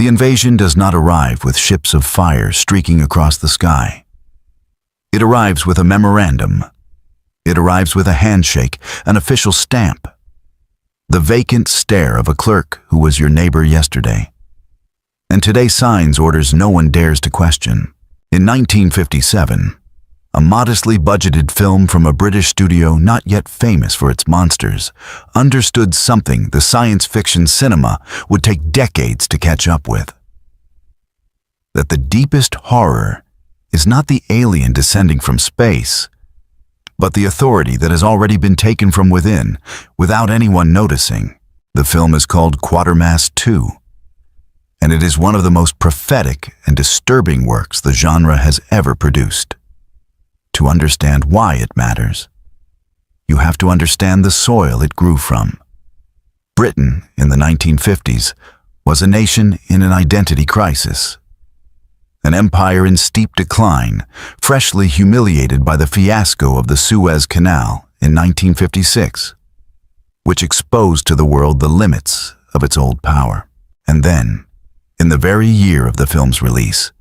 The invasion does not arrive with ships of fire streaking across the sky. It arrives with a memorandum. It arrives with a handshake, an official stamp. The vacant stare of a clerk who was your neighbor yesterday. And today signs orders no one dares to question. In 1957, a modestly budgeted film from a British studio not yet famous for its monsters understood something the science fiction cinema would take decades to catch up with. That the deepest horror is not the alien descending from space, but the authority that has already been taken from within without anyone noticing. The film is called Quatermass 2, and it is one of the most prophetic and disturbing works the genre has ever produced. To understand why it matters, you have to understand the soil it grew from. Britain in the 1950s was a nation in an identity crisis. An empire in steep decline, freshly humiliated by the fiasco of the Suez Canal in 1956, which exposed to the world the limits of its old power. And then, in the very year of the film's release,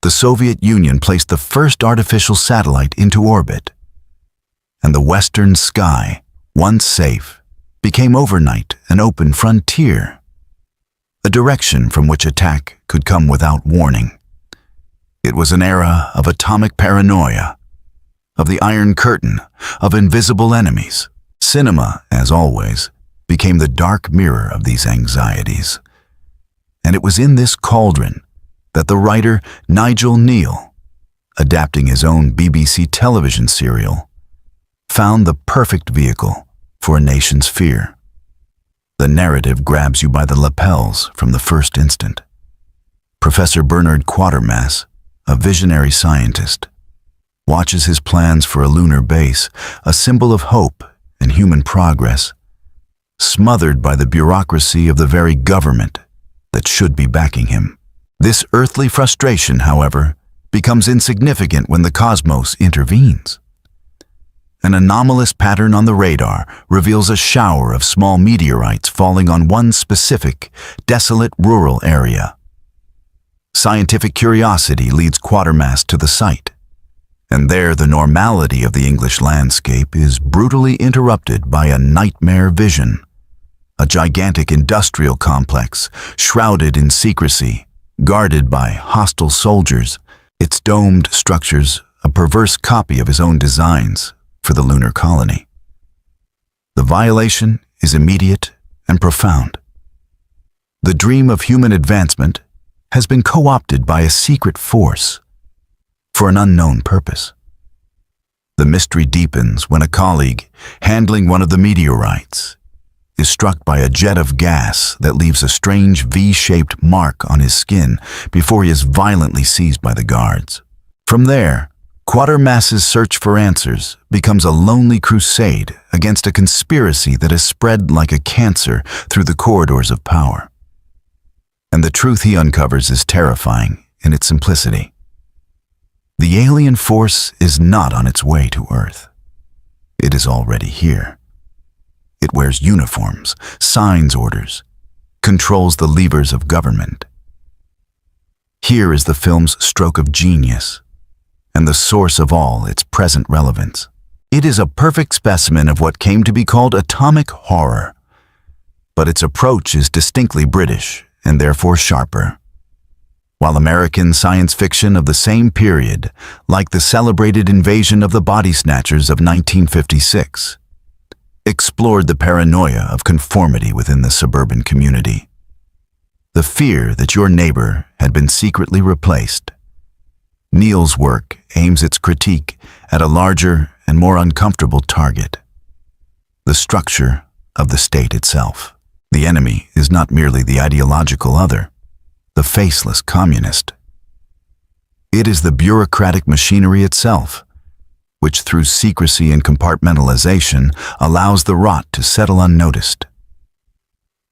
the Soviet Union placed the first artificial satellite into orbit, and the western sky, once safe, became overnight an open frontier, a direction from which attack could come without warning. It was an era of atomic paranoia, of the Iron Curtain, of invisible enemies. Cinema, as always, became the dark mirror of these anxieties. And it was in this cauldron that the writer Nigel Neal, adapting his own BBC television serial, found the perfect vehicle for a nation's fear. The narrative grabs you by the lapels from the first instant. Professor Bernard Quatermass, a visionary scientist, watches his plans for a lunar base, a symbol of hope and human progress, smothered by the bureaucracy of the very government that should be backing him. This earthly frustration, however, becomes insignificant when the cosmos intervenes. An anomalous pattern on the radar reveals a shower of small meteorites falling on one specific, desolate rural area. Scientific curiosity leads Quatermass to the site, and there the normality of the English landscape is brutally interrupted by a nightmare vision. A gigantic industrial complex, shrouded in secrecy, guarded by hostile soldiers, its domed structures a perverse copy of his own designs for the lunar colony. The violation is immediate and profound. The dream of human advancement has been co-opted by a secret force for an unknown purpose. The mystery deepens when a colleague, handling one of the meteorites, is struck by a jet of gas that leaves a strange V-shaped mark on his skin before he is violently seized by the guards. From there, Quatermass's search for answers becomes a lonely crusade against a conspiracy that has spread like a cancer through the corridors of power. And the truth he uncovers is terrifying in its simplicity. The alien force is not on its way to Earth. It is already here. It wears uniforms, signs orders, controls the levers of government. Here is the film's stroke of genius, and the source of all its present relevance. It is a perfect specimen of what came to be called atomic horror, but its approach is distinctly British and therefore sharper. While American science fiction of the same period, like the celebrated Invasion of the Body Snatchers of 1956, explored the paranoia of conformity within the suburban community, the fear that your neighbor had been secretly replaced. Neal's work aims its critique at a larger and more uncomfortable target: the structure of the state itself. The enemy is not merely the ideological other, the faceless communist. It is the bureaucratic machinery itself, which through secrecy and compartmentalization allows the rot to settle unnoticed.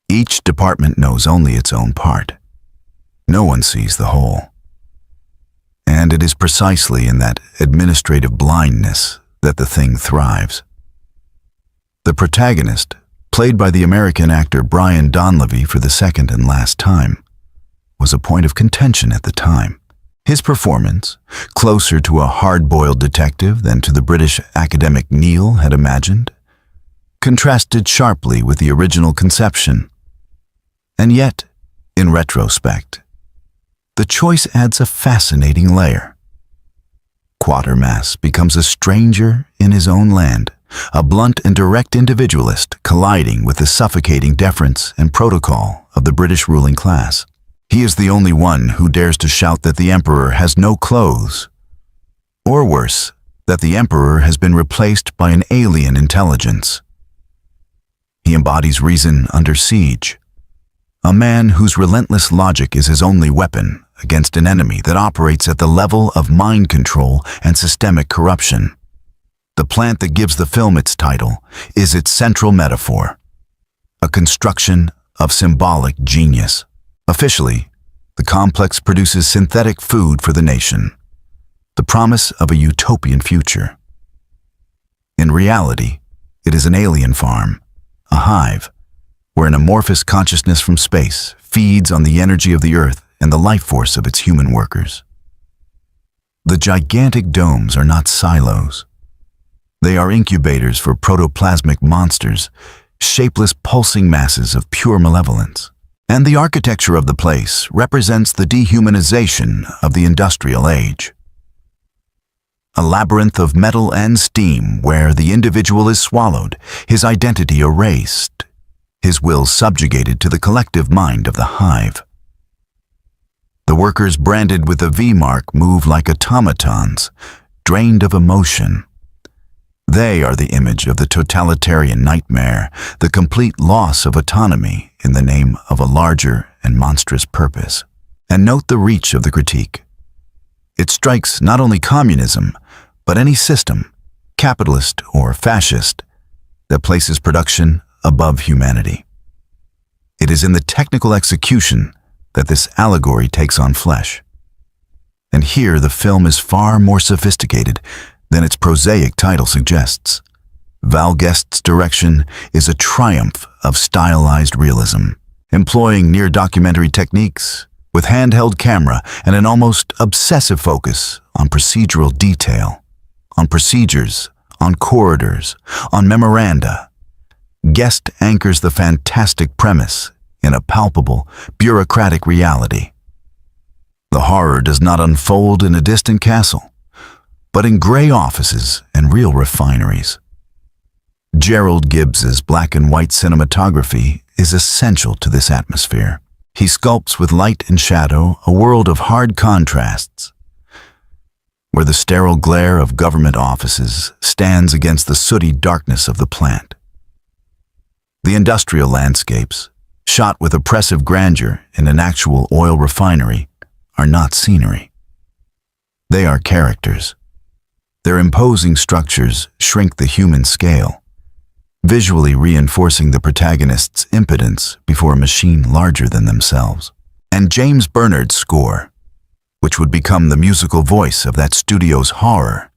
Each department knows only its own part. No one sees the whole. And it is precisely in that administrative blindness that the thing thrives. The protagonist, played by the American actor Brian Donlevy for the second and last time, was a point of contention at the time. His performance, closer to a hard-boiled detective than to the British academic Neil had imagined, contrasted sharply with the original conception. And yet, in retrospect, the choice adds a fascinating layer. Quatermass becomes a stranger in his own land, a blunt and direct individualist colliding with the suffocating deference and protocol of the British ruling class. He is the only one who dares to shout that the emperor has no clothes, or worse, that the emperor has been replaced by an alien intelligence. He embodies reason under siege, a man whose relentless logic is his only weapon against an enemy that operates at the level of mind control and systemic corruption. The plant that gives the film its title is its central metaphor, a construction of symbolic genius. Officially, the complex produces synthetic food for the nation, the promise of a utopian future. In reality, it is an alien farm, a hive, where an amorphous consciousness from space feeds on the energy of the Earth and the life force of its human workers. The gigantic domes are not silos. They are incubators for protoplasmic monsters, shapeless pulsing masses of pure malevolence. And the architecture of the place represents the dehumanization of the industrial age. A labyrinth of metal and steam where the individual is swallowed, his identity erased, his will subjugated to the collective mind of the hive. The workers branded with the V mark move like automatons, drained of emotion. They are the image of the totalitarian nightmare, the complete loss of autonomy in the name of a larger and monstrous purpose. And note the reach of the critique. It strikes not only communism, but any system, capitalist or fascist, that places production above humanity. It is in the technical execution that this allegory takes on flesh. And here the film is far more sophisticated than its prosaic title suggests. Val Guest's direction is a triumph of stylized realism, employing near-documentary techniques with handheld camera and an almost obsessive focus on procedural detail, on procedures, on corridors, on memoranda. Guest anchors the fantastic premise in a palpable, bureaucratic reality. The horror does not unfold in a distant castle, but in gray offices and real refineries. Gerald Gibbs's black and white cinematography is essential to this atmosphere. He sculpts with light and shadow a world of hard contrasts, where the sterile glare of government offices stands against the sooty darkness of the plant. The industrial landscapes, shot with oppressive grandeur in an actual oil refinery, are not scenery. They are characters. Their imposing structures shrink the human scale, visually reinforcing the protagonist's impotence before a machine larger than themselves. And James Bernard's score, which would become the musical voice of that studio's horror,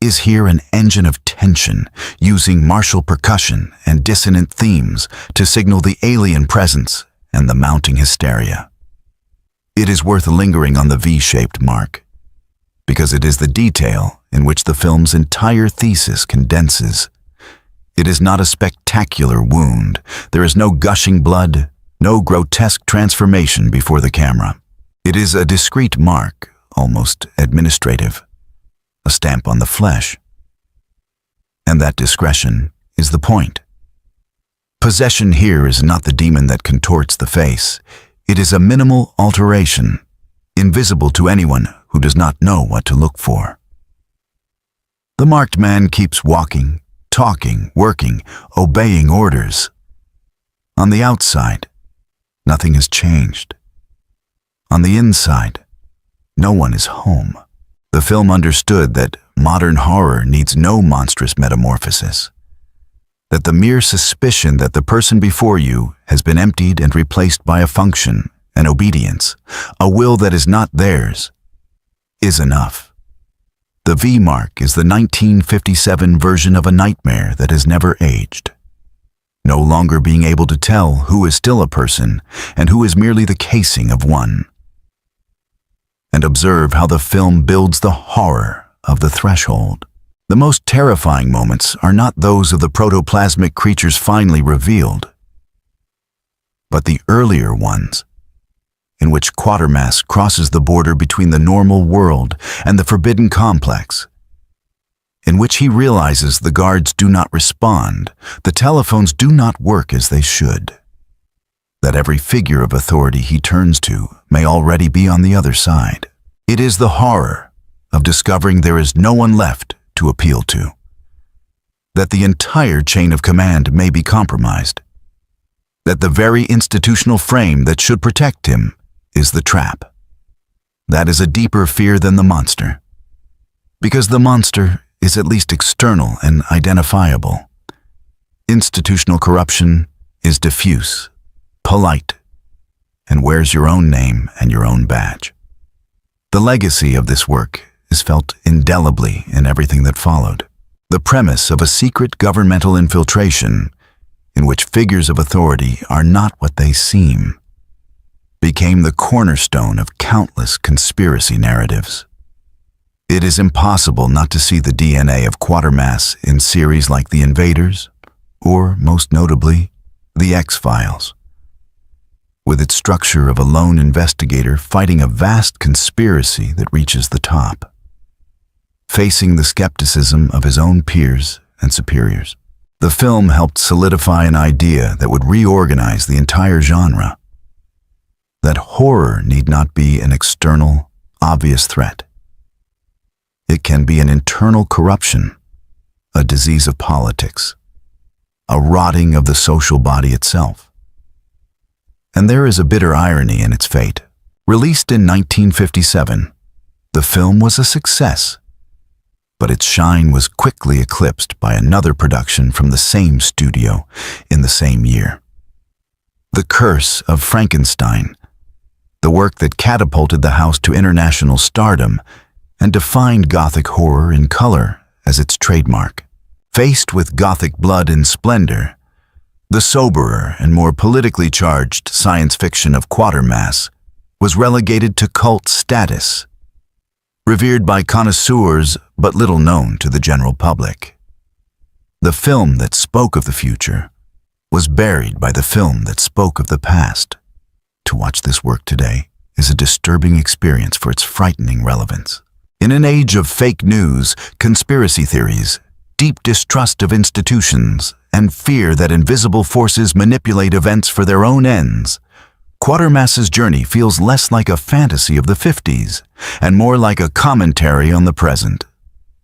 is here an engine of tension, using martial percussion and dissonant themes to signal the alien presence and the mounting hysteria. It is worth lingering on the V-shaped mark, because it is the detail in which the film's entire thesis condenses. It is not a spectacular wound. There is no gushing blood, no grotesque transformation before the camera. It is a discreet mark, almost administrative, a stamp on the flesh. And that discretion is the point. Possession here is not the demon that contorts the face. It is a minimal alteration, invisible to anyone who does not know what to look for. The marked man keeps walking, talking, working, obeying orders. On the outside, nothing has changed. On the inside, no one is home. The film understood that modern horror needs no monstrous metamorphosis, that the mere suspicion that the person before you has been emptied and replaced by a function, an obedience, a will that is not theirs, is enough. The V mark is the 1957 version of a nightmare that has never aged. no longer being able to tell who is still a person and who is merely the casing of one. And observe how the film builds the horror of the threshold. The most terrifying moments are not those of the protoplasmic creatures finally revealed, but the earlier ones, in which Quatermass crosses the border between the normal world and the forbidden complex, in which he realizes the guards do not respond, the telephones do not work as they should, that every figure of authority he turns to may already be on the other side. It is the horror of discovering there is no one left to appeal to, that the entire chain of command may be compromised, that the very institutional frame that should protect him is the trap. That is a deeper fear than the monster, because the monster is at least external and identifiable. Institutional corruption is diffuse, polite, and wears your own name and your own badge. The legacy of this work is felt indelibly in everything that followed. The premise of a secret governmental infiltration, in which figures of authority are not what they seem, became the cornerstone of countless conspiracy narratives. It is impossible not to see the DNA of Quatermass in series like The Invaders, or, most notably, The X-Files, with its structure of a lone investigator fighting a vast conspiracy that reaches the top, facing the skepticism of his own peers and superiors. The film helped solidify an idea that would reorganize the entire genre, that horror need not be an external, obvious threat. It can be an internal corruption, a disease of politics, a rotting of the social body itself. And there is a bitter irony in its fate. Released in 1957, the film was a success, but its shine was quickly eclipsed by another production from the same studio in the same year. The Curse of Frankenstein, the work that catapulted the house to international stardom and defined Gothic horror in color as its trademark. Faced with Gothic blood and splendor, the soberer and more politically charged science fiction of Quatermass was relegated to cult status, revered by connoisseurs but little known to the general public. The film that spoke of the future was buried by the film that spoke of the past. To watch this work today is a disturbing experience for its frightening relevance. In an age of fake news, conspiracy theories, deep distrust of institutions, and fear that invisible forces manipulate events for their own ends, Quatermass's journey feels less like a fantasy of the 50s and more like a commentary on the present.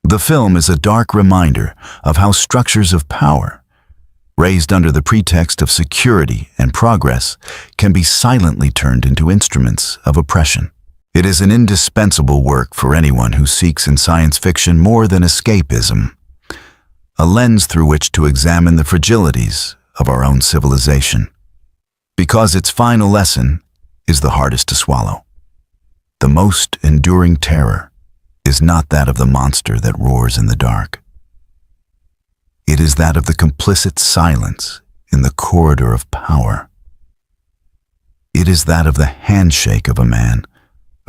The film is a dark reminder of how structures of power, raised under the pretext of security and progress, can be silently turned into instruments of oppression. It is an indispensable work for anyone who seeks in science fiction more than escapism, a lens through which to examine the fragilities of our own civilization. Because its final lesson is the hardest to swallow. The most enduring terror is not that of the monster that roars in the dark. It is that of the complicit silence in the corridor of power. It is that of the handshake of a man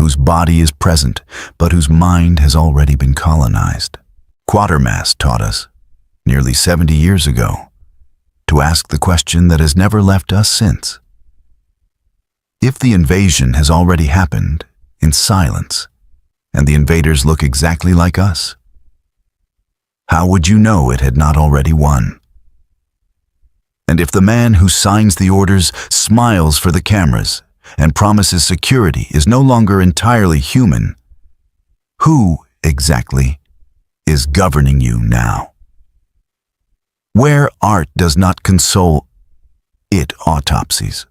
whose body is present but whose mind has already been colonized. Quatermass taught us, nearly 70 years ago, to ask the question that has never left us since. If the invasion has already happened in silence, and the invaders look exactly like us, how would you know it had not already won? And if the man who signs the orders, smiles for the cameras, and promises security is no longer entirely human, who, exactly, is governing you now? Where art does not console, it autopsies.